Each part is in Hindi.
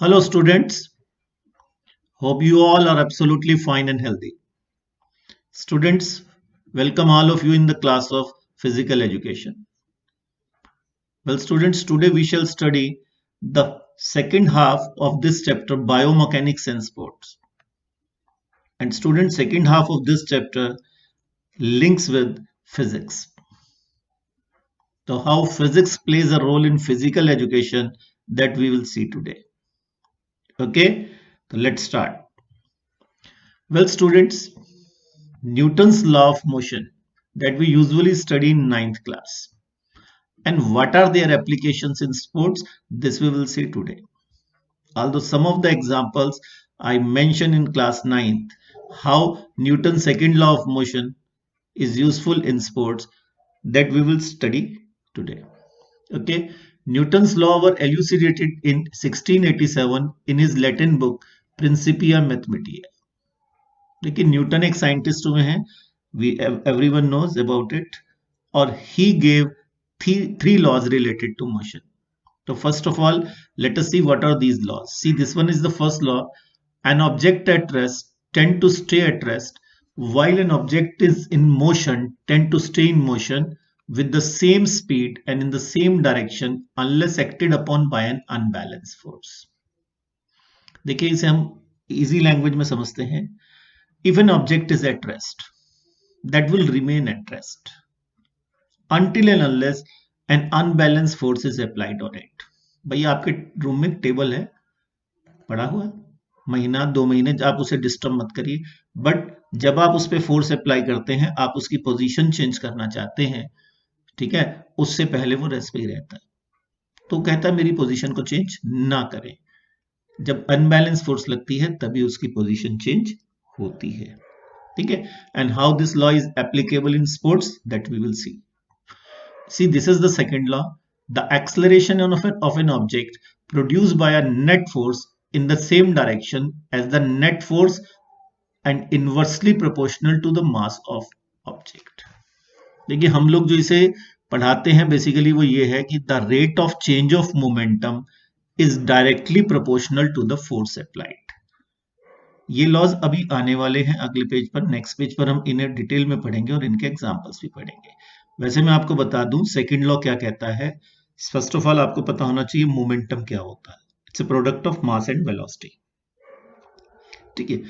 Hello, students. Hope you all are absolutely fine and healthy. Students, welcome all of you in the class of physical education. Well, students, today we shall study the second half of this chapter, biomechanics and sports. And students, second half of this chapter links with physics. So, how physics plays a role in physical education that we will see today. Okay, so let's start. Well, students, Newton's law of motion that we usually study in ninth class. And what are their applications in sports? This we will see today. Although some of the examples I mentioned in class ninth, how Newton's second law of motion is useful in sports, that we will study today. Okay, Newton's law were elucidated in 1687 in his Latin book Principia Mathematica. लेकिन न्यूटन एक साइंटिस्ट हुए हैं, we everyone knows about it, or he gave three laws related to motion. So first of all, let us see what are these laws. See, this one is the first law. An object at rest tend to stay at rest, while an object is in motion tend to stay in motion with the same speed and in the same direction unless acted upon by an unbalanced force. देखिए इसे हम इजी लैंग्वेज में समझते हैं. If an object is at rest, that will remain at rest until and unless an unbalanced force is applied on it. भैया आपके रूम में टेबल है पड़ा हुआ, महीना 2 महीने आप उसे डिस्टर्ब मत करिए, बट जब आप उस पर फोर्स अप्लाई करते हैं, आप उसकी पोजीशन चेंज करना चाहते हैं, ठीक है, उससे पहले वो रेस्ट पे ही रहता है. तो कहता है मेरी पोजीशन को चेंज ना करें. जब अनबैलेंस फोर्स लगती है तभी उसकी पोजीशन चेंज होती है. ठीक है, and how this law is applicable in sports that we will see. See, this is the second law. The acceleration of an object produced by a net force in the same direction as the net force and inversely proportional to the mass of object. देखिए हम लोग जो इसे पढ़ाते हैं बेसिकली वो ये है कि the rate of change of momentum is directly proportional to the force applied. ये लॉज अभी आने वाले हैं अगले पेज पर, नेक्स्ट पेज पर हम इन्हें डिटेल में पढ़ेंगे और इनके एग्जांपल्स भी पढ़ेंगे. वैसे मैं आपको बता दूं सेकंड लॉ क्या कहता है. फर्स्ट ऑफ ऑल आपको पता होना चाहिए मोमेंटम क्या होता है. It's a product of mass and velocity. ठीक है,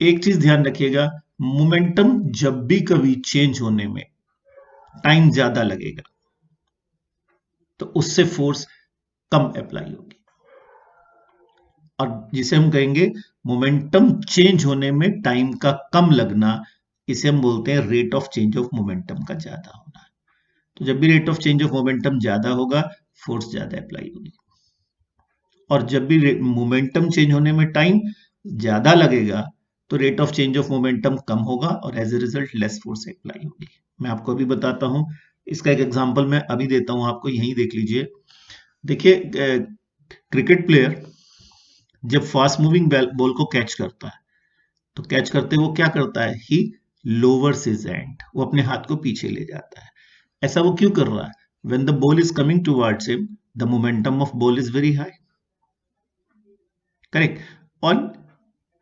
एक चीज ध्यान रखिएगा, मोमेंटम जब भी कभी चेंज होने में टाइम ज्यादा लगेगा तो उससे फोर्स कम अप्लाई होगी, और जिसे हम कहेंगे मोमेंटम चेंज होने में टाइम का कम लगना, इसे हम बोलते हैं rate of change of momentum का ज्यादा होना. तो जब भी rate of change of momentum ज्यादा होगा फोर्स ज्यादा अप्लाई होगी, और जब भी मोमेंटम चेंज होने में टाइम ज्यादा लगेगा तो rate of change of momentum कम होगा और as a result less force apply होगी. मैं आपको अभी बताता हूं, इसका एक एग्जांपल मैं अभी देता हूं आपको, यहीं देख लीजिए. देखिए क्रिकेट प्लेयर जब फास्ट मूविंग बॉल को कैच करता है तो कैच करते वो क्या करता है, ही लोवर्स हिज हैंड, वो अपने हाथ को पीछे ले जाता है. ऐसा वो क्यों कर रहा है? When the ball is coming towards him the momentum of ball is very high, correct, और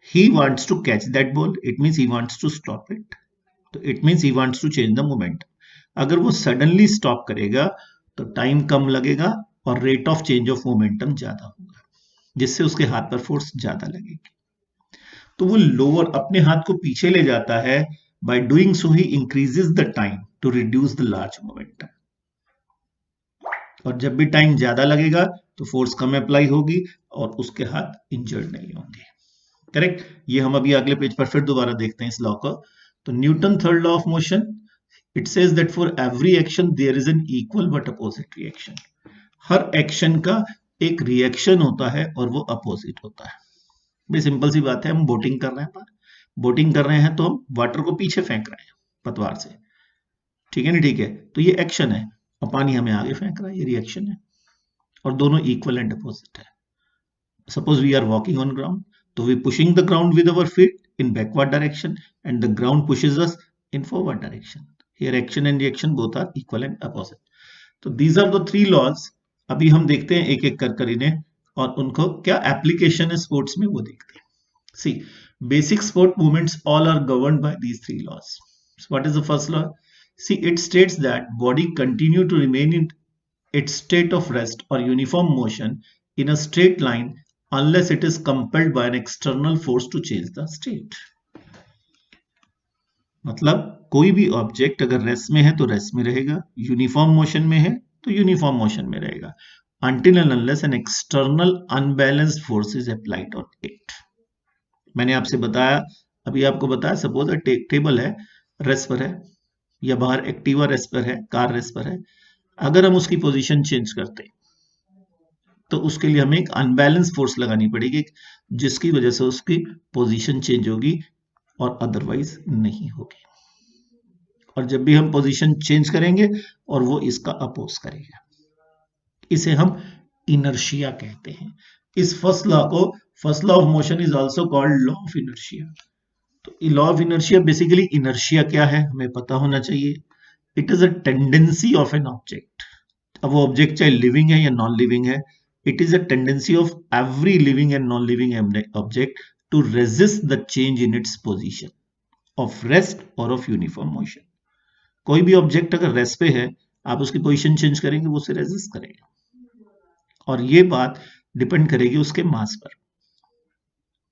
he wants to catch that ball, it means he wants to stop it, तो it means he wants to change the momentum. अगर वो सडनली स्टॉप करेगा तो टाइम कम लगेगा और rate of change of momentum ज्यादा होगा, जिससे उसके हाथ पर फोर्स ज्यादा लगेगी. तो वो लोअर अपने हाथ को पीछे ले जाता है. By doing so he increases the time to reduce the large momentum, और जब भी टाइम ज्यादा लगेगा तो फोर्स कम अप्लाई होगी और उसके हाथ इंजर्ड नहीं होंगे. करेक्ट, ये हम अभी अगले पेज पर फिर दोबारा देखते हैं इस लॉ को. तो Newton third law of motion, it says that for every action there is an equal but opposite reaction. हर एक्शन का एक रिएक्शन होता है और वो अपोजिट होता है. भाई सिंपल सी बात है, हम बोटिंग कर रहे हैं, बोटिंग कर रहे हैं तो हम वाटर को पीछे फेंक रहे हैं पतवार से, ठीक है ना, ठीक है, तो ये एक्शन है, और पानी हमें आगे फेंक रहा है, ये रिएक्शन है, और दोनों इक्वल एंड अपोजिट है. Suppose we are walking on ground, तो we pushing the ground with our feet in backward direction and the ground pushes us in forward direction. Here action and reaction both are equal and opposite. So these are the three laws. अभी हम देखते हैं एक एक कर इन्हें और उनको क्या एप्लीकेशन है स्पोर्ट्स में वो देखते हैं. सी, basic sport movements all are governed by these three laws. So what is the first law? See, it states that body continue to remain in its state of rest or uniform motion in a straight line unless it is compelled by an external force to change the state. मतलब कोई भी ऑब्जेक्ट अगर रेस्ट में है तो रेस्ट में रहेगा, यूनिफॉर्म मोशन में है तो यूनिफॉर्म मोशन में रहेगा, until and unless an external unbalanced force is applied on it. मैंने आपसे बताया, अभी आपको बताया, सपोज टेबल है, रेस्ट पर है, या बाहर एक्टिवा रेस्ट पर है, कार रेस्ट पर है. अगर हम उसकी पोजीशन चेंज करते हैं तो उसके लिए हमें एक अनबैलेंस फोर्स लगानी पड़ेगी जिसकी वजह से उसकी पोजीशन चेंज होगी और अदरवाइज नहीं होगी. और जब भी हम पोजीशन चेंज करेंगे और वो इसका अपोज करेगा, इसे हम इनर्शिया कहते हैं. इस फर्स्ट लॉ को, first law of motion is also called law of inertia. तो law of inertia, basically inertia क्या है हमें पता होना चाहिए. It is a tendency of an object. अब वो ऑब्जेक्ट चाहे लिविंग है या नॉन लिविंग है, it is a tendency of every living and non living object to resist the change in its position of rest और ऑफ यूनिफॉर्म मोशन. कोई भी ऑब्जेक्ट अगर रेस्ट पे है, आप उसकी पोजीशन चेंज करेंगे वो उसे रेजिस्ट करेगा, और ये बात डिपेंड करेगी उसके मास पर.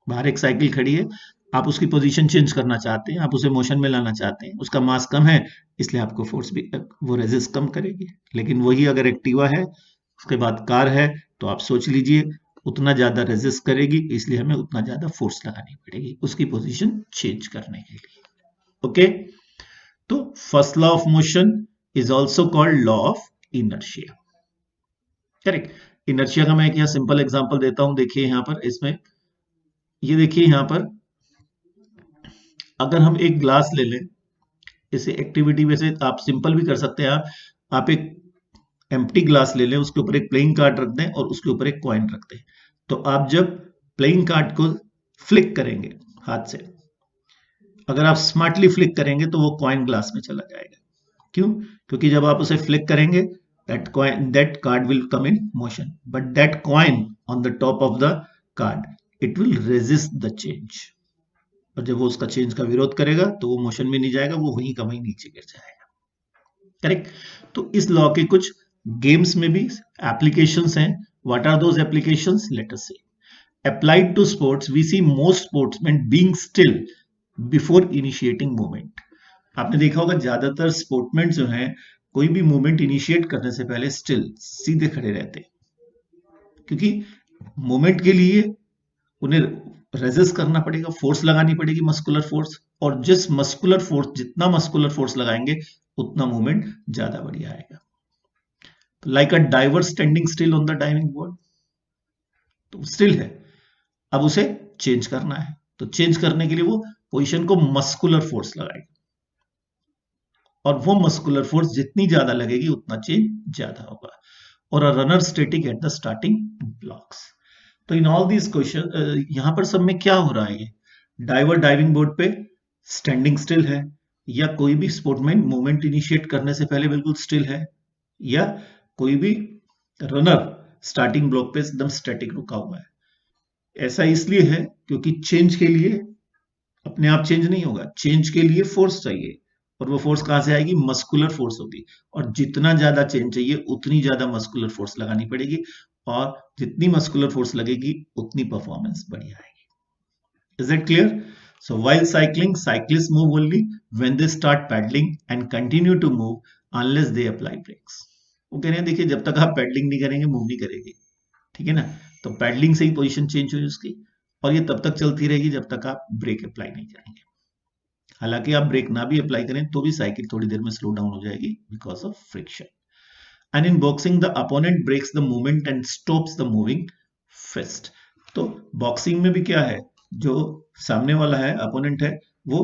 बाहर एक साइकिल खड़ी है, आप उसकी पोजीशन चेंज करना चाहते हैं, आप उसे मोशन में लाना चाहते हैं, उसका मास कम है इसलिए आपको फोर्स भी, वो रेजिस्ट कम करेगी. लेकिन वही अगर एक्टिवा है, उसके बाद कार है, तो आप सोच लीजिए उतना ज्यादा रेजिस्ट करेगी, इसलिए हमें उतना ज्यादा फोर्स लगानी पड़ेगी उसकी पोजीशन चेंज करने के लिए. ओके, तो first law of motion is also called law of inertia. Correct. Inertia का मैं एक यहाँ सिंपल एग्जांपल देता हूं. देखिए यहाँ पर, इसमें ये देखिए यहाँ पर, अगर हम एक ग्लास ले लें, इसे एक्टिविटी में से आप सिंपल भी कर सकते हैं. आप एक एम्प्टी ग्लास ले लें, उसके ऊपर एक प्लेइंग कार्ड रख दें और उसके ऊपर एक कॉइन रख दें. तो आप जब प्लेइंग कार्ड को फ्लिक करेंगे हाथ से, अगर आप स्मार्टली फ्लिक करेंगे तो वो कॉइन ग्लास में चला जाएगा. क्यों? क्योंकि जब आप उसे फ्लिक करेंगे, that card will come in motion, but that coin on the top of the card, it will resist the change. और जब वो उसका चेंज का विरोध करेगा तो वो मोशन में नहीं जाएगा, वो वहीं का वहीं नीचे गिर जाएगा. करेक्ट. तो इस लॉ के कुछ गेम्स में भी एप्लीकेशंस हैं. What are those applications? Let us see. Applied to sports, we see most sportsmen being still before initiating movement. आपने देखा होगा ज्यादातर स्पोर्टमैन जो हैं, कोई भी मूवमेंट इनिशिएट करने से पहले स्टिल, सीधे खड़े रहते हैं, क्योंकि मूवमेंट के लिए उन्हें रेजिस्ट करना पड़ेगा, फोर्स लगानी पड़ेगी, मस्कुलर फोर्स. और जिस मस्कुलर फोर्स, जितना मस्कुलर फोर्स लगाएंगे उतना मूवमेंट ज्यादा बढ़िया आएगा. Like a diver standing still on the diving board. तो स्टिल है, अब उसे चेंज करना है, तो चेंज करने के लिए वो पोजीशन को मस्कुलर फोर्स लगाएगा, और वो मस्कुलर फोर्स जितनी ज्यादा लगेगी उतना चेंज ज्यादा होगा. और a runner static at the starting blocks. तो इन ऑल दीज क्वेश्चन, यहां पर सब में क्या हो रहा है? ये डाइवर डाइविंग बोर्ड पे स्टैंडिंग स्टिल है, या कोई भी स्पोर्टमैन मूवमेंट इनिशिएट करने से पहले बिल्कुल स्टिल है, या कोई भी रनर स्टार्टिंग ब्लॉक पे एकदम स्टैटिक रुका हुआ है. ऐसा इसलिए है क्योंकि चेंज के लिए अपने आप चेंज नहीं होगा, चेंज के लिए फोर्स चाहिए, और वो फोर्स कहां से आएगी? मस्कुलर फोर्स होगी. और जितना ज्यादा चेंज चाहिए उतनी ज्यादा मस्कुलर फोर्स लगानी पड़ेगी, और जितनी मस्कुलर फोर्स लगेगी उतनी परफॉर्मेंस बढ़िया आएगी. Is it clear? So while cycling, cyclist move only when they start pedalling and continue to move unless they apply brakes. वो कह रहे हैं देखिए, जब तक आप पैडलिंग नहीं करेंगे मूव नहीं करेगी. ठीक है ना? तो पैडलिंग से ही पोजीशन चेंज हुई उसकी, और ये तब तक चलती रहेगी जब तक आप ब्रेक अप्लाई नहीं करेंगे. हालांकि आप ब्रेक ना भी अप्लाई करें तो भी साइकिल थोड़ी देर में स्लो डाउन हो जाएगी because of friction. And in boxing the opponent breaks the movement and stops the moving fist. तो बॉक्सिंग में भी क्या है, जो सामने वाला है, अपोनेंट है, वो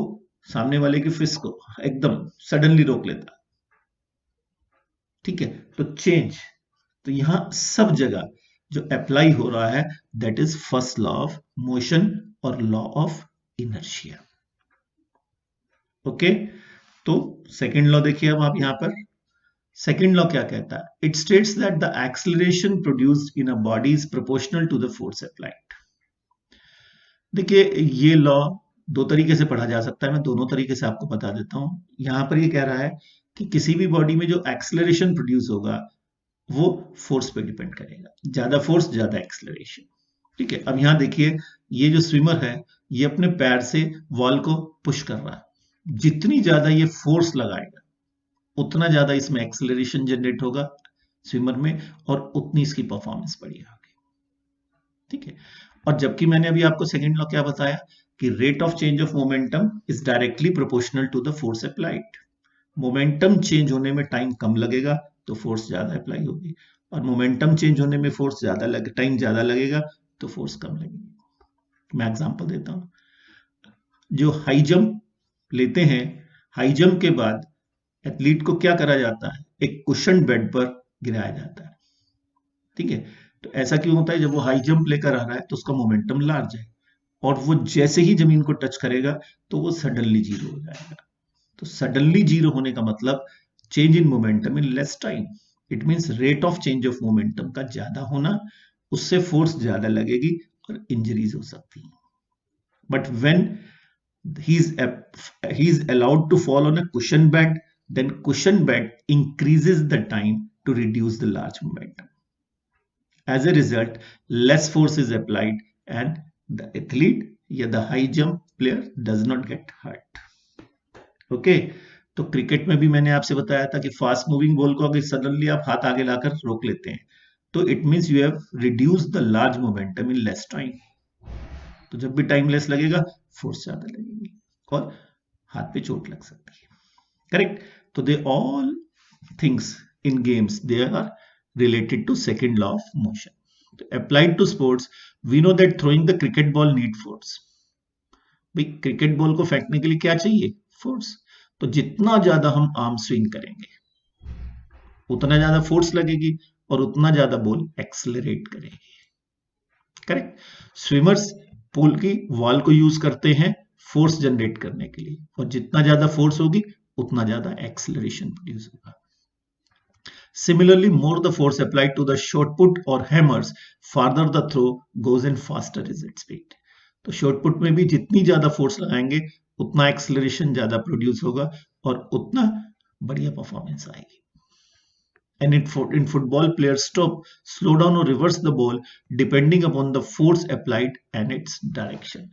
सामने वाले की फिस्ट को एकदम सडनली रोक लेता. ठीक है? तो चेंज, तो यहां सब जगह जो अप्लाई हो रहा है that is first law of motion और लॉ ऑफ इनर्शिया. ओके, तो सेकेंड लॉ देखिए अब आप यहां पर. सेकेंड लॉ क्या कहता है? It states that the acceleration produced in a body is proportional to the force applied. देखिए ये लॉ दो तरीके से पढ़ा जा सकता है, मैं दोनों तरीके से आपको बता देता हूं। यहां पर ये कह रहा है कि किसी भी बॉडी में जो एक्सेलरेशन प्रोड्यूस होगा वो फोर्स पे डिपेंड करेगा, ज्यादा फोर्स ज्यादा एक्सेलरेशन। ठीक है, अब यहां देखिए ये जो स्विमर है ये अपने पैर से वॉल को पुश कर रहा है, जितनी ज्यादा ये फोर्स लगाएगा उतना ज्यादा इसमें एक्सेलरेशन जनरेट होगा स्विमर में और उतनी इसकी परफॉर्मेंस बढ़िया होगी। ठीक है, और जबकि मैंने अभी आपको सेकंड लॉ क्या बताया कि rate of change of momentum is directly proportional to the force applied. Momentum change होने में टाइम कम लगेगा तो फोर्स ज्यादा अप्लाई होगी, और मोमेंटम चेंज होने में फोर्स टाइम ज्यादा लगेगा तो फोर्स कम लगेगी। मैं एग्जांपल देता हूं, जो हाई जंप लेते हैं, हाई जंप के बाद एथलीट को क्या करा जाता है? एक कुशन बेड पर गिराया जाता है। ठीक है, तो ऐसा क्यों होता है? जब वो हाई जंप लेकर आ रहा है तो उसका मोमेंटम लार्ज है, और वो जैसे ही जमीन को टच करेगा तो वो सडनली जीरो हो जाएगा। तो सडनली जीरो होने का मतलब change in momentum in less time. It means rate of change of momentum का ज्यादा होना, उससे फोर्स ज्यादा लगेगी और इंजरीज हो सकती है। But when he is allowed to fall on a cushion bed, then cushion bed increases the time to reduce the large momentum. As a result, less force is applied and the athlete या the high jump player does not get hurt. Okay, तो क्रिकेट में भी मैंने आपसे बताया था कि फास्ट मूविंग बॉल को अगर सडनली आप हाथ आगे लाकर रोक लेते हैं तो it means you have reduce the large momentum in less time. तो जब भी टाइम लेस लगेगा फोर्स ज्यादा लगेगी और हाथ पे चोट लग सकती है। करेक्ट, तो they all things in games they are related to second law of motion. Applied to sports, we know that throwing the cricket ball need force. भाई क्रिकेट बॉल को फेंकने के लिए क्या चाहिए? फोर्स। तो जितना ज्यादा हम आर्म स्विंग करेंगे उतना ज्यादा फोर्स लगेगी और उतना ज्यादा बॉल एक्सेलरेट करेगी। करेक्ट, स्विमर्स पूल की वॉल को यूज करते हैं फोर्स जनरेट करने के लिए, और जितना ज्यादा फोर्स होगी उतना ज्यादा एक्सेलरेशन प्रोड्यूस होगा। Similarly, more the force applied to the shot put or hammers, farther the throw goes and faster is its speed. तो शॉर्ट पुट में भी जितनी ज्यादा फोर्स लगाएंगे उतना एक्सेलरेशन ज्यादा प्रोड्यूस होगा और उतना बढ़िया परफॉर्मेंस आएगी। And in football, players stop, slow down or reverse the ball depending upon the force applied and its direction.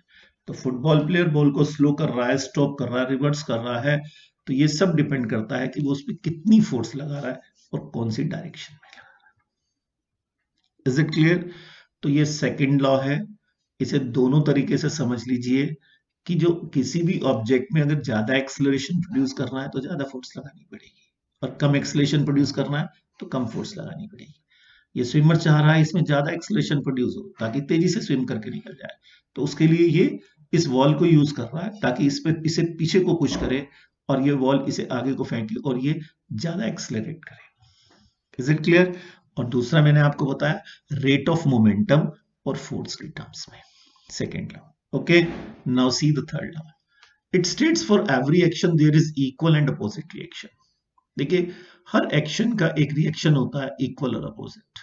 तो फुटबॉल प्लेयर बॉल को स्लो कर रहा है, स्टॉप कर रहा है, रिवर्स कर रहा है, तो ये सब डिपेंड करता है कि वो उस पर कितनी फोर्स लगा रहा है और कौन सी डायरेक्शन में लगा रहा है। Is it clear? तो ये सेकंड लॉ है, इसे दोनों तरीके से समझ लीजिए कि जो किसी भी ऑब्जेक्ट में अगर ज्यादा एक्सेलरेशन प्रोड्यूस करना है तो ज्यादा फोर्स लगानी पड़ेगी, और कम एक्सेलरेशन प्रोड्यूस करना है तो कम फोर्स लगानी पड़ेगी। ये स्विमर चाह रहा है इसमें ज्यादा एक्सेलरेशन प्रोड्यूस हो ताकि तेजी से स्विम करके निकल जाए, तो उसके लिए ये इस वॉल को यूज कर रहा है ताकि इसे पीछे को पुश करे और ये वॉल इसे आगे को फेंके और ये ज्यादा एक्सेलरेट करे। Is it clear? और दूसरा मैंने आपको बताया रेट ऑफ मोमेंटम और फोर्स के टर्म्स में, second law. Okay, now see the third law. It states for every action there is equal and opposite reaction. देखिए हर एक्शन का एक रिएक्शन होता है इक्वल और अपोजिट।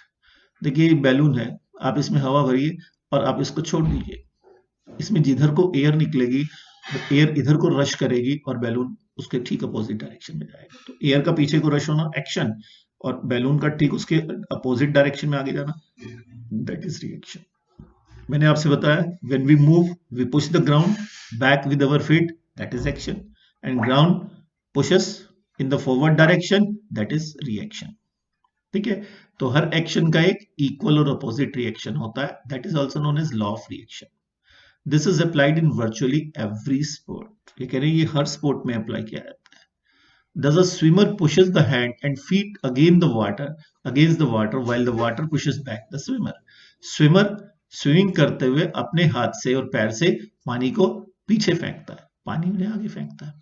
देखिए बैलून है, आप इसमें हवा भरिए और आप इसको छोड़ दीजिए, इसमें जिधर को एयर निकलेगी एयर इधर को रश करेगी और बैलून उसके ठीक अपोजिट डायरेक्शन में जाएगा। तो एयर का पीछे को रश होना एक्शन, और बैलून का ठीक उसके अपोजिट डायरेक्शन में आगे जाना, दैट इज रिएक्शन। मैंने आपसे बताया when we move we push the ground back with our feet, that is action, and ground pushes in the forward direction, that is reaction. ठीक है, तो हर एक्शन का एक इक्वल और अपोजिट रिएक्शन होता है, that is also known as law of reaction. This is applied in virtually every sport. ये कह रहे हैं ये हर स्पोर्ट में अप्लाई किया जाता है। Thus a swimmer pushes the hand and feet against the water while the water pushes back the swimmer. Swimmer swimming करते हुए अपने हाथ से और पैर से पानी को पीछे फेंकता है, पानी उन्हें आगे फेंकता है।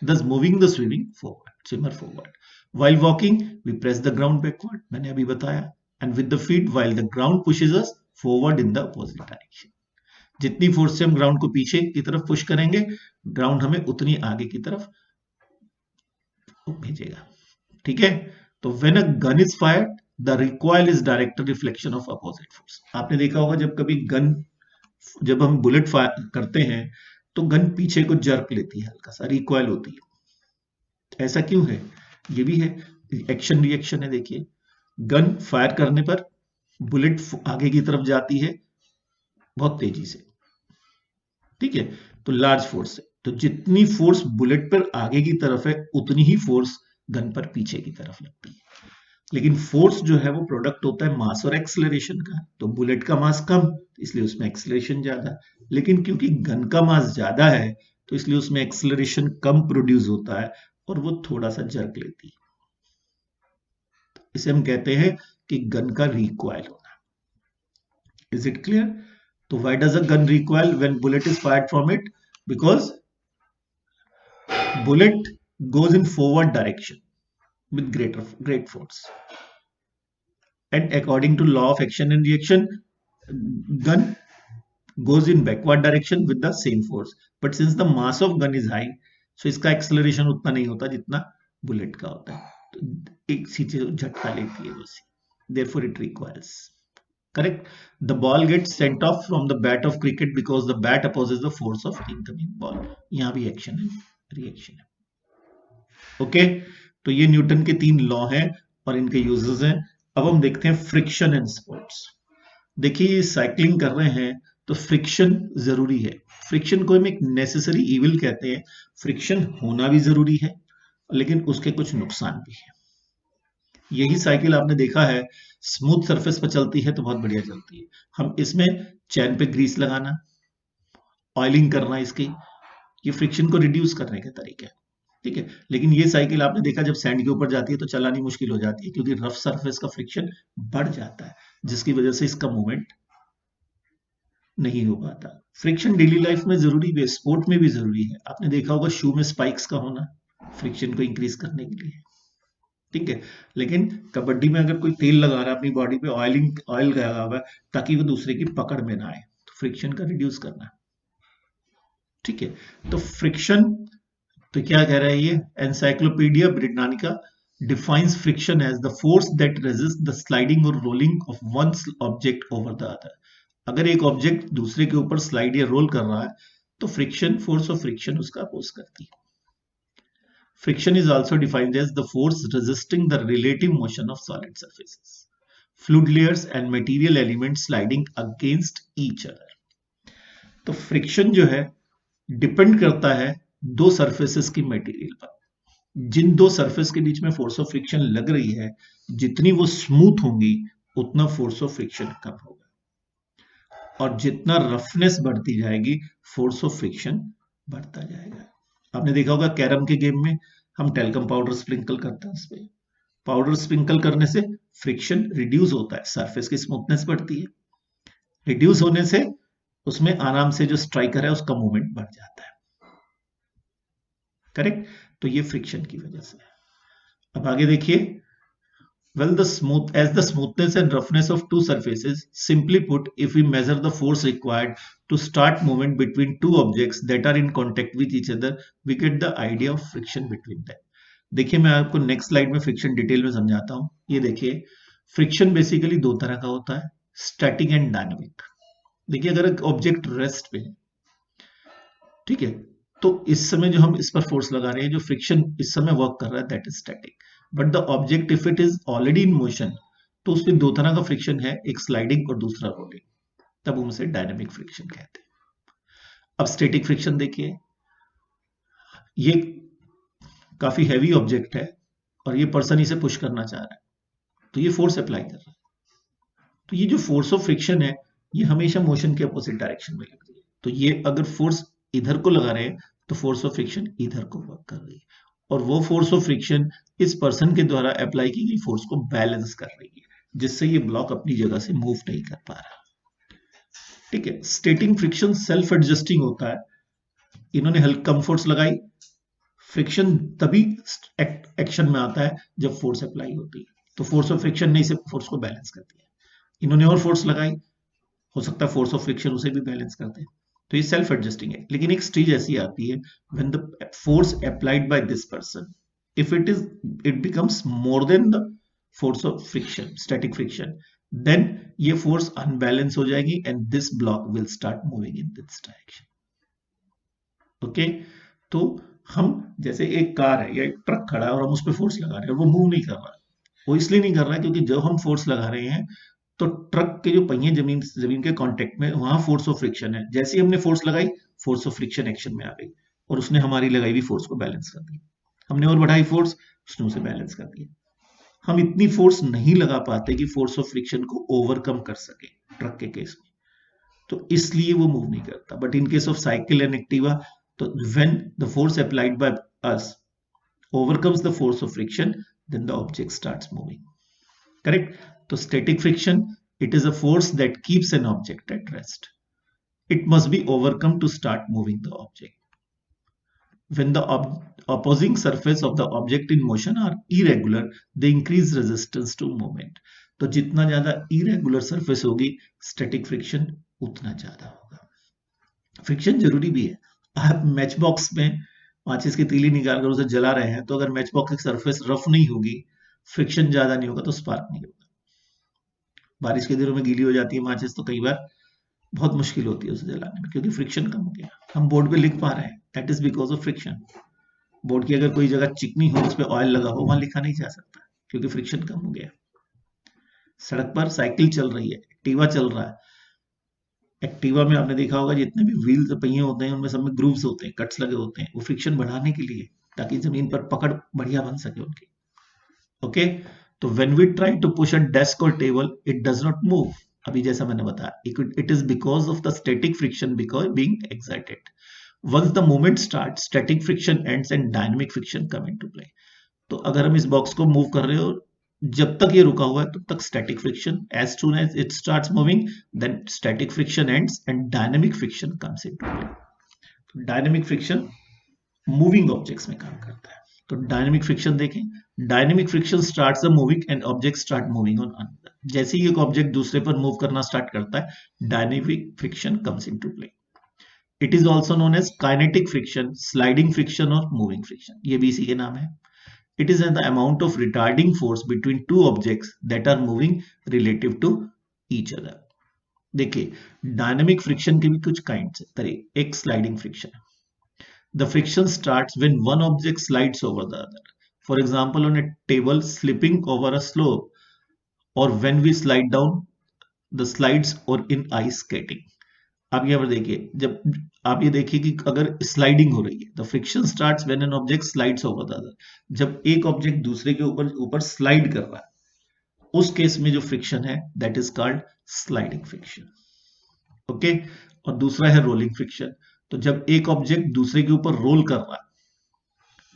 Thus moving the swimmer forward. While walking, we press the ground backward. मैंने अभी बताया, and with the feet while the ground pushes us forward in the opposite direction. जितनी फोर्स से हम ग्राउंड को पीछे की तरफ पुश करेंगे, ग्राउंड हमें उतनी आगे की तरफ भेजेगा। ठीक है। तो when a gun is fired the recoil is direct reflection of opposite force. आपने देखा होगा जब कभी गन, जब हम बुलेट फायर करते हैं तो गन पीछे को जर्क लेती है, हल्का सा रिकॉइल होती है। ऐसा क्यों है? ये भी है, एक्शन रिएक्शन है। देखिए, गन फायर करने पर बुलेट आगे की तरफ जाती है बहुत तेजी से, ठीक है, तो लार्ज फोर्स है। तो जितनी फोर्स बुलेट पर आगे की तरफ है उतनी ही फोर्स गन पर पीछे की तरफ लगती है। लेकिन फोर्स जो है वो प्रोडक्ट होता है मास और एक्सेलरेशन का। तो बुलेट का मास कम, इसलिए उसमें एक्सेलरेशन ज्यादा। लेकिन क्योंकि गन का मास ज्यादा है तो इसलिए उसमें एक्सेलरेशन कम प्रोड्यूस होता है और वो थोड़ा सा जर्क लेती है। इसे हम कहते हैं कि गन का रिकॉइल होना। Is it clear? तो why does a gun recoil when bullet is fired from it? Because bullet goes in forward direction with great force, and according to law of action and reaction, gun goes in backward direction with the same force. But since the mass of gun is high, so इसका acceleration उतना नहीं होता जितना बुलेट का होता है। तो एक सीधे झटका लेती है बस, therefore it recoils. Correct? The ball gets sent off from the bat of cricket because the bat opposes the force of incoming ball. यहाँ भी action है, reaction है। ओके, तो ये न्यूटन के 3 लॉ हैं और इनके यूजेस हैं। अब हम देखते हैं फ्रिक्शन इन स्पोर्ट्स। देखिए, साइकिलिंग कर रहे हैं तो फ्रिक्शन जरूरी है। फ्रिक्शन को हम एक नेसेसरी इविल कहते हैं। फ्रिक्शन होना भी जरूरी है लेकिन उसके कुछ नुकसान भी है। यही साइकिल आपने देखा है स्मूथ सरफेस पर चलती है तो बहुत बढ़िया चलती है। हम इसमें चैन पे ग्रीस लगाना, ऑयलिंग करना, इसकी ये फ्रिक्शन को रिड्यूस करने के तरीके हैं, ठीक है। लेकिन ये साइकिल आपने देखा जब सैंड के ऊपर जाती है तो चलानी मुश्किल हो जाती है क्योंकि रफ सरफेस का फ्रिक्शन बढ़ जाता है जिसकी वजह से इसका मूवमेंट नहीं हो पाता। फ्रिक्शन डेली लाइफ में जरूरी भी है, स्पोर्ट में भी जरूरी है। आपने देखा होगा शू में स्पाइक्स का होना फ्रिक्शन को इंक्रीज करने के लिए, ठीक है। लेकिन कबड्डी में अगर कोई तेल लगा रहा है अपनी बॉडी पे, ऑयल लगा हुआ है ताकि वो दूसरे की पकड़ में ना आए, तो फ्रिक्शन का रिड्यूस करना, ठीक है। तो फ्रिक्शन, तो क्या कह रहा है ये encyclopedia Britannica defines friction as the force that resists the sliding or rolling of one object over the other. अगर एक ऑब्जेक्ट दूसरे के ऊपर स्लाइड या रोल कर रहा है तो फ्रिक्शन, फोर्स ऑफ फ्रिक्शन उसका अपोज करती है। Friction is also defined as the force resisting the relative motion of solid surfaces, fluid layers and material elements sliding against each other. तो फ्रिक्शन जो है डिपेंड करता है दो सरफेसेस की मटेरियल पर। जिन दो सरफेस के बीच में फोर्स ऑफ फ्रिक्शन लग रही है, जितनी वो स्मूथ होंगी उतना फोर्स ऑफ फ्रिक्शन कम होगा और जितना रफनेस बढ़ती जाएगी फोर्स ऑफ फ्रिक्शन बढ़ता जाएगा। आपने देखा होगा कैरम के गेम में हम टेल्कम पाउडर स्प्रिंकल करते हैं, उसपे पाउडर स्प्रिंकल करने से फ्रिक्शन रिड्यूस होता है, सरफेस की स्मूथनेस बढ़ती है। रिड्यूस होने से उसमें आराम से जो स्ट्राइकर है उसका मूवमेंट बढ़ जाता है, करेक्ट। तो ये फ्रिक्शन की वजह से। अब आगे देखिए, well as the smoothness and roughness of two surfaces, simply put, if we measure the force required to start movement between two objects that are in contact with each other, we get the idea of friction between them. देखिए, मैं आपको नेक्स्ट स्लाइड में फ्रिक्शन डिटेल में समझाता हूं। ये देखिए, फ्रिक्शन बेसिकली दो तरह का होता है, स्टैटिक एंड डायनामिक। देखिए, अगर एक ऑब्जेक्ट रेस्ट पे है, ठीक है, तो इस समय जो हम इस पर फोर्स लगा रहे हैं, जो फ्रिक्शन इस समय वर्क कर रहा है, that is static. But the object if it is already in motion, तो उसमें दो तरह का फ्रिक्शन है, एक स्लाइडिंग और दूसरा रोलिंग, तब हम उसे डायनामिक फ्रिक्शन कहते हैं। अब स्टैटिक फ्रिक्शन देखिए, ये काफी हैवी ऑब्जेक्ट है और ये पर्सन इसे पुश करना चाह रहा है, तो ये फोर्स अप्लाई कर रहा है। तो ये जो फोर्स ऑफ फ्रिक्शन है ये हमेशा मोशन के अपोजिट डायरेक्शन में लग रही है। तो ये अगर फोर्स इधर को लगा रहे हैं तो फोर्स ऑफ फ्रिक्शन इधर को वर्क कर रही है, और वो फोर्स ऑफ फ्रिक्शन इस पर्सन के द्वारा अप्लाई की गई फोर्स को बैलेंस कर रही है, जिससे ये ब्लॉक अपनी जगह से मूव नहीं कर पा रहा, ठीक है। स्टेटिंग फ्रिक्शन सेल्फ एडजस्टिंग होता है। इन्होंने हल्की कम फोर्स लगाई, फ्रिक्शन तभी एक्शन में आता है जब फोर्स अप्लाई होती है, तो फोर्स ऑफ फ्रिक्शन ने इसे फोर्स को बैलेंस कर दिया। इन्होंने और फोर्स लगाई, हो सकता है फोर्स ऑफ फ्रिक्शन उसे भी बैलेंस करते हैं, तो ये सेल्फ एडजस्टिंग है। लेकिन एक स्टेज ऐसी आती है when the force applied by this person If it becomes more than the force of friction, static friction, then ये force unbalance हो जाएगी and this block will start moving in this direction. Okay, तो हम जैसे एक कार है या एक ट्रक खड़ा है और हम उस पर फोर्स लगा रहे हैं, वो मूव नहीं कर रहा। वो इसलिए नहीं कर रहा है क्योंकि जब हम फोर्स लगा रहे हैं तो ट्रक के जो पहिए जमीन जमीन के कांटेक्ट में, वहां फोर्स ऑफ फ्रिक्शन है। जैसे ही हमने फोर्स लगाई, फोर्स ऑफ फ्रिक्शन एक्शन में आ गई और उसने हमारी लगाई हुई फोर्स को बैलेंस कर दिया। हमने और बढ़ाई फोर्स, उसने उसे बैलेंस कर दिया। हम इतनी फोर्स नहीं लगा पाते कि फोर्स ऑफ फ्रिक्शन को ओवरकम कर सके ट्रक के केस में, तो इसलिए वो मूव नहीं करता। But in case of cycle and Activa, तो when the force applied by us overcomes the force of friction, then the object starts moving. Correct? So static friction, it is a force that keeps an object at rest. It must be overcome to start moving the object. When the opposing surface of the object in motion are irregular, they increase resistance to movement. तो जितना ज्यादा irregular surface होगी, static friction उतना ज्यादा होगा। फ्रिक्शन जरूरी भी है। आप मैच बॉक्स में माचिस की तीली निकालकर उसे जला रहे हैं, तो अगर मैच बॉक्स की सरफेस रफ नहीं होगी, फ्रिक्शन ज्यादा नहीं होगा, तो स्पार्क नहीं होगा। बारिश के दिनों में गीली हो जाती है माचिस, तो कई बार बहुत मुश्किल होती है उसे जलाने में, क्योंकि फ्रिक्शन कम हो गया। हम बोर्ड पे लिख पा रहे हैं, that is because of friction. Board की अगर कोई जगह चिकनी हो, उस पर ऑयल लगा हो, वहां लिखा नहीं जा सकता, क्योंकि फ्रिक्शन कम हो गया। सड़क पर साइकिल चल रही है, एक्टिवा चल रहा है, एक्टिवा में आपने देखा होगा जितने भी व्हील्स पहिए होते हैं, उनमें सब में ग्रूव्स होते हैं, कट्स लगे होते हैं, वो फ्रिक्शन बढ़ाने के लिए, ताकि जमीन पर पकड़ बढ़िया बन सके उनकी। ओके, तो when we try to push a desk और table, it does not move. अभी जैसा मैंने बताया, it is because of the static friction because being excited. Once the movement start, static friction ends and dynamic friction come into play. तो अगर हम इस बॉक्स को मूव कर रहे हो, जब तक ये रुका हुआ है तब तक static friction, as soon as it starts moving, then static friction ends and dynamic friction comes into play. Dynamic friction moving objects में काम करता है। तो डायनेमिक फ्रिक्शन देखें, dynamic friction starts the moving and object start moving on another. जैसे ही एक ऑब्जेक्ट दूसरे पर मूव करना स्टार्ट करता है, dynamic friction comes into play. It is also known as kinetic friction, sliding friction और मूविंग फ्रिक्शन, ये भी इसी के नाम है। It is the amount of retarding force between two objects that are moving relative to each other. देखिए, डायनेमिक फ्रिक्शन के भी कुछ काइंड्स है। एक sliding friction, the friction starts when one object slides over the other, for example on a table slipping over a slope, or when we slide down the slides, or in ice skating. आप यहाँ पर देखिए, जब आप ये देखिए कि अगर स्लाइडिंग हो रही है, the friction starts when an object slides over the other. जब एक ऑब्जेक्ट दूसरे के ऊपर ऊपर स्लाइड कर रहा है, उस केस में जो फ्रिक्शन है, that is called sliding friction. Okay, और दूसरा है रोलिंग फ्रिक्शन। तो जब एक ऑब्जेक्ट दूसरे के ऊपर रोल कर रहा है,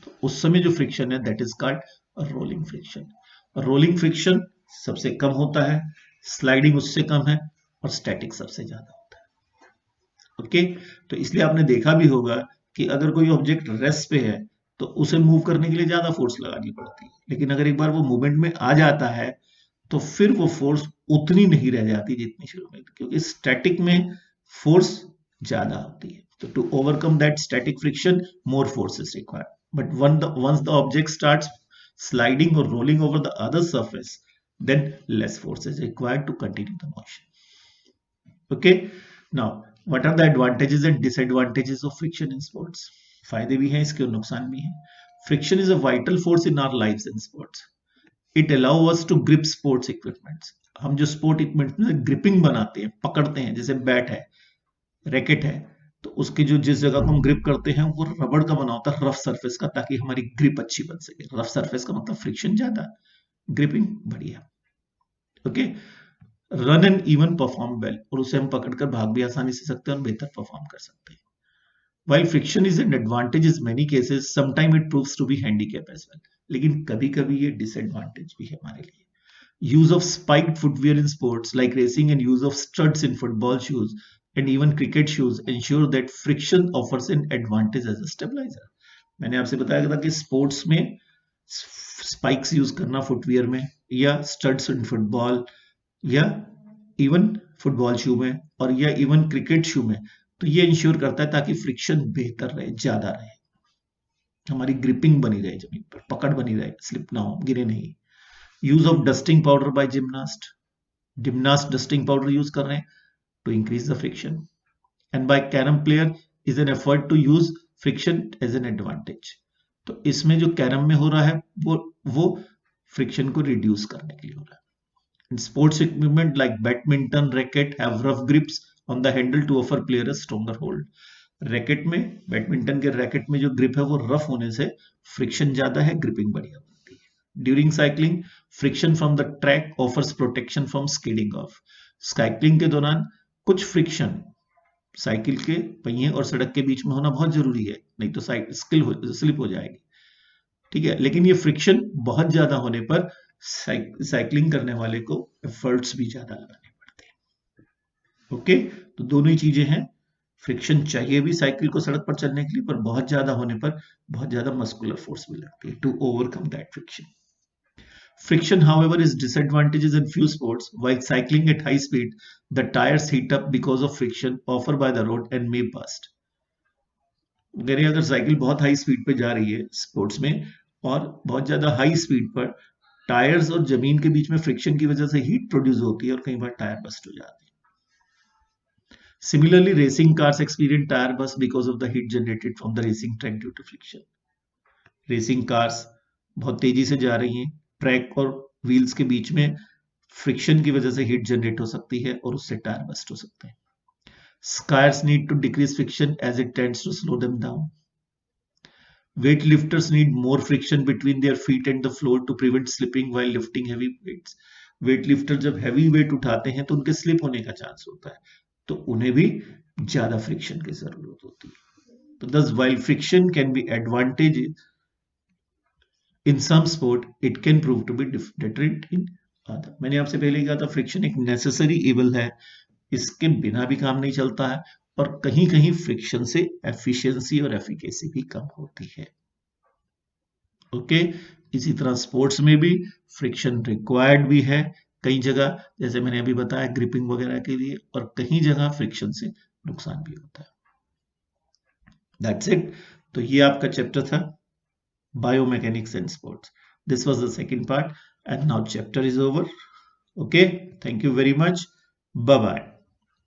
तो उस समय जो फ्रिक्शन है, that is called rolling friction. Rolling friction सबसे कम होता है, स्लाइडिंग उससे कम है, और स्टैटिक सबसे ज्यादा होता है। ओके, तो इसलिए आपने देखा भी होगा कि अगर कोई ऑब्जेक्ट रेस्ट पे है, तो उसे मूव करने के लिए ज्यादा फोर्स लगानी पड़ती है, लेकिन अगर एक बार वो मूवमेंट में आ जाता है, तो फिर वो फोर्स उतनी नहीं रह जाती जितनी शुरू में, क्योंकि स्टैटिक में फोर्स ज्यादा होती है। तो to overcome that static friction, more force is required. But once the object starts sliding or rolling over the other surface, then less force is required to continue the motion. Okay, now what are the advantages and disadvantages of friction in sports? फायदे भी हैं इसके और नुकसान भी हैं। Friction is a vital force in our lives in sports. It allows us to grip sports equipments. हम जो स्पोर्ट इक्विपमेंट में ग्रिपिंग बनाते हैं, पकड़ते हैं, जैसे बैट है, रैकेट है, तो उसकी जो जिस जगह को हम ग्रिप करते हैं, वो रबड़ का बना होता है, रफ सरफेस का, ताकि हमारी ग्रिप अच्छी बन सके। रफ सरफेस का मतलब फ्रिक्शन ज्यादा, ग्रिपिंग बढ़िया। Okay, run and even perform well, और उसे हम पकड़कर भाग भी आसानी से सकते हैं और बेहतर परफॉर्म कर सकते हैं। While friction is an advantage in many cases, sometimes it proves to be handicap as well. लेकिन कभी कभी ये डिसएडवांटेज भी है हमारे लिए। Use of spiked footwear in sports like racing and use of studs in football shoes and even cricket shoes ensure that friction offers an advantage as a stabilizer. मैंने आपसे बताया था कि स्पोर्ट्स में स्पाइक्स यूज करना फुटवियर में, या स्टड्स इन फुटबॉल, या इवन फुटबॉल शू में, और या इवन क्रिकेट शू में, तो ये इंश्योर करता है ताकि फ्रिक्शन बेहतर रहे, ज्यादा रहे। हमारी ग्रिपिंग बनी रहे जमीन पर, पकड़ बनी रहे, स्लिप ना हो, गिरे नहीं। Use of dusting powder by gymnast, gymnast dusting powder use कर रहे हैं to increase the friction, and by carrom player is an effort to use friction as an advantage. तो इसमें जो कैरम में हो रहा है वो फ्रिक्शन को रिड्यूस करने के लिए हो रहा है। In sports equipment like badminton racket have rough grips on the handle to offer player a stronger hold. Racket में, बैडमिंटन के रैकेट में जो ग्रिप है वो रफ होने से फ्रिक्शन ज्यादा है, ग्रिपिंग बढ़िया बनती है। During cycling friction from the track offers protection from skidding of. Cycling के दौरान कुछ फ्रिक्शन साइकिल के पहिए और सड़क के बीच में होना बहुत जरूरी है, नहीं तो स्लिप हो जाएगी, ठीक है। लेकिन ये फ्रिक्शन बहुत ज्यादा होने पर साइकिलिंग करने वाले को एफर्ट्स भी ज्यादा लगाने पड़ते हैं। ओके, तो दोनों ही चीजें हैं, फ्रिक्शन चाहिए भी साइकिल को सड़क पर चलने के लिए, पर बहुत ज्यादा होने पर बहुत ज्यादा मस्कुलर फोर्स भी लगती है to overcome that friction. Friction, however, is disadvantages in few sports. While cycling at high speed, the tires heat up because of friction offered by the road and may burst. अगर साइकिल बहुत हाई स्पीड पे जा रही है स्पोर्ट्स में और बहुत ज्यादा हाई स्पीड पर टायर्स और जमीन के बीच में फ्रिक्शन की वजह से हीट प्रोड्यूस होती है और कई बार टायर बस्ट हो जाती है। Similarly racing cars experience tyre bust because of the heat generated from the racing track due to friction. Racing cars बहुत तेजी से जा रही हैं, ट्रैक और व्हील्स के बीच में फ्रिक्शन की वजह से हीट जनरेट हो सकती है और उससे टायर बस्ट हो सकते हैं। Skiers need to decrease friction as it tends to slow them down. Weightlifters need more friction between their feet and the floor to prevent slipping while lifting heavy weights. Weightlifter जब हैवी वेट उठाते हैं तो उनके स्लिप होने का चांस होता है, तो उन्हें भी ज्यादा फ्रिक्शन की जरूरत होती है। तो thus while friction can be advantage in some sport, it can prove to be deterrent in other. मैंने आपसे पहले कहा था फ्रिक्शन एक नेसेसरी इवल है, इसके बिना भी काम नहीं चलता है, और कहीं कहीं फ्रिक्शन से एफिशिएंसी और एफिकेसी भी कम होती है। ओके, इसी तरह स्पोर्ट्स में भी फ्रिक्शन रिक्वायर्ड भी है कई जगह, जैसे मैंने अभी बताया ग्रिपिंग वगैरह के लिए, और कहीं जगह फ्रिक्शन से नुकसान भी होता है। That's it. तो ये आपका चैप्टर था biomechanics and sports. This was the second part and now chapter is over. Okay, thank you very much, bye bye.